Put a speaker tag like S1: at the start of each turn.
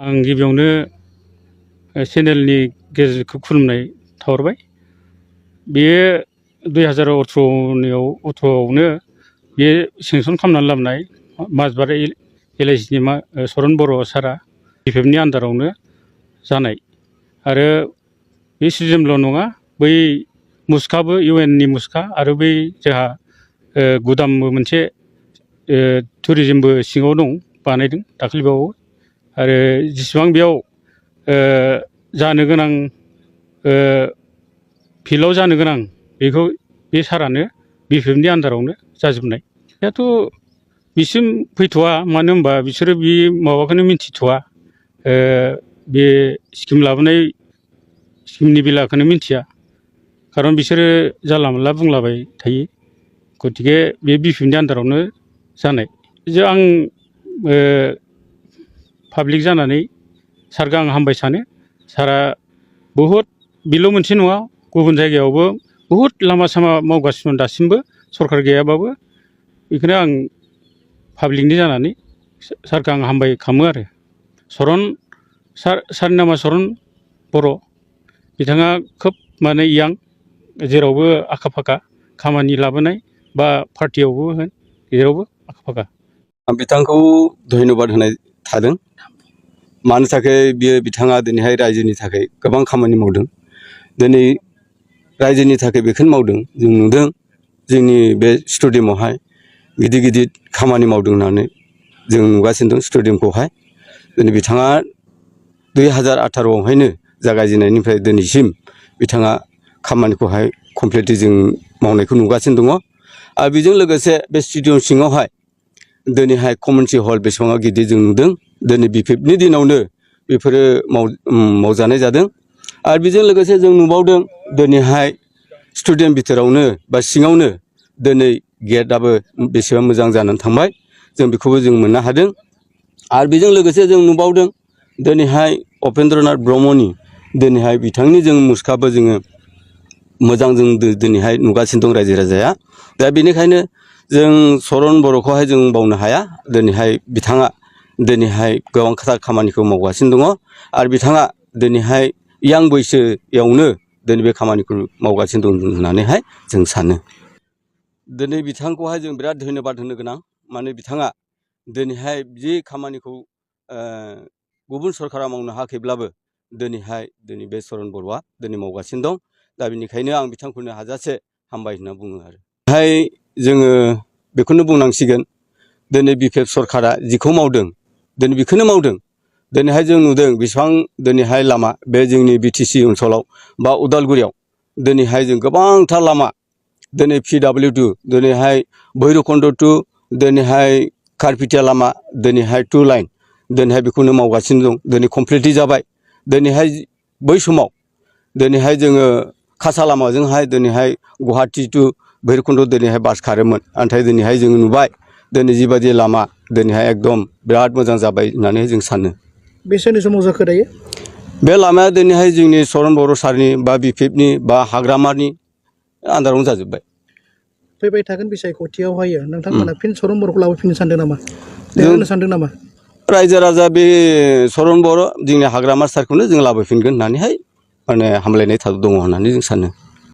S1: आं गिबियावनो चेनेलनि गेजेरखौ खुलुमनाय थाहरबाय। बेयो 2018आवनो बे सेंसन खालामनानै लाबोनाय माजबार LIC नि सरन बर' सारा BPF नि आन्दारावनो जानाय आरो बे सिजेमल' नङा, बै मुसखाबो UN नि मुसखा आरो बै जोंहा गुदामबो मोनसे टुरिजिमबो सिङाव दं, बानायदों दाखालिबावो। आरो जेसेबां बेयाव जानो गोनां फिल्डआव जानो गोनां बेखौ बे सारानो BPF नि आन्दारावनो जाजोबनाय। दाथ' बिसिम फैथ'वा, मानो होनबा बिसोरो बे माबाखौनो मिन्थिथ'वा, बे स्किम लाबोनाय स्किमनि बेलाखौनो मिन्थिया। खारन बिसोरो जानला मोनला बुंलाबाय थायो। गतिके बे BPF नि आन्दारावनो जानाय। जे आं पाब्लिक जानानै सारखौ आं हामबाय सानो। सारा बहुद बेल' मोनसे नङा, गुबुन जायगायावबो बहुद लामा सामा मावगासिनो दासिमबो सरखार गैयाबाबो। बेखौनो आं पाब्लिकनि जानानै सारखौ आं हामबाय खालामो आरो। सारनि नामा सरन बर'। बिथाङा खोब माने यां, जेरावबो आखा फाखा, खामानि लाबोनाय बा पार्टियावबो होन जेरावबो आखा फाखा।
S2: आं बिथांखौ धन्यबाद होनाय थादों। मानो थाखाय बिथाङा दिनैहाय रायजोनि थाखाय गोबां खामानि मावदों। दिनै रायजोनि थाखाय बेखौनो मावदों। जों नुदों जोंनि बे स्टेडियामावहाय गिदिर गिदिर खामानि मावदों होननानै जों नुगासिनो दं स्टेडियामखौहाय। दिनै बिथाङा 2018आवहायनो जागायजेननायनिफ्राय दिनैसिम बिथाङा खामानिखौहाय कमप्लिटलि जों मावनायखौ नुगासिनो दङ। आरो बेजों लोगोसे बे स्टेडियाम सिङावहाय दिनैहाय कमिउनिटि हल बेसेबां गिदिर जों नुदों। दिनै BPF नि दिनावनो बेफोरो मावजानाय जादों। आरो बेजों लोगोसे जों नुबावदों दिनैहाय स्टेडियाम भितरावनो बा सिङावनो दिनै गेटआबो बेसेबां मोजां जानानै थांबाय, जों बेखौबो जों मोननो हादों। आरो बेजों लोगोसे जों नुबावदों दिनैहाय उपेन्द्रनाथ ब्रह्मनि दिनैहाय बिथांनि जों मुसुखाबो जोङो मोजां जों दिनैहाय नुगासिनो दं रायजो राजाया। दा बेनिखायनो जों सरन बर'खौहाय जों बावनो हाया। दिनैहाय बिथाङा दिनैहाय गोबां खामानिखौ मावगासिनो दङ। आरो बिथाङा दिनैहाय यां बैसोआवनो दिनै बे खामानिखौ मावगासिनो दं होननानैहाय जों सानो। दिनै बिथांखौहाय जों बिराद धन्यबाद होनो गोनां। माने बिथाङा दिनैहाय जि खामानिखौ गुबुन सरकारा मावनो हायाखैब्लाबो दिनै बे सरन बर'आ दिनै मावगासिनो दं। दा बेनिखायनो आं बिथांखौनो हाजासे हामबाय होनना बुङो आरो। जोङो बेखौनो बुंनांसिगोन, दिनै BPF सरकारा जिखौ मावदों दिनै बेखौनो मावदों। दिनैहाय जों नुदों बेसेबां दिनैहाय लामा बे जोंनि BTC ओनसोलाव बा उदालगुरियाव दिनैहाय जों गोबांथार लामा दिनै PW2 दिनैहाय भैरबकुन्द टु दिनैहाय खारपिटिया लामा दिनैहाय 2 लाइन दिनैहाय बेखौनो मावगासिनो दं। दिनै कमप्लिटलि जाबाय। दिनैहाय बै समाव दिनैहाय जोङो खासा लामाजोंहाय दिनैहाय गुवाहाटि टु भैरबकुन्द दिनैहाय बास खारोमोन। नाथाय दिनैहाय जों नुबाय दिनै जिबायदि लामा दिनैहाय एकदम बिराद मोजां जाबाय होननानै जों सानो।
S3: बेसेनि समाव जाखो दायो?
S2: बे लामाया दिनैहाय जोंनि सरन बर' सारनि बा BPF नि बा हाग्रामानि आन्दारावनो जाजोब्बाय।
S3: फैबाय थागोन बिसायख'थियावहाय नोंथांमोना फिन सरन बर'खौ लाबोफिननो सानदों नामा? देरहानो सानदों नामा?
S2: रायजो राजा बे सरन बर' जोंनि हाग्रामा सारखौनो जों लाबोफिनगोन होननानैहाय माने हामलायनाय दङ होननानै जों सानो।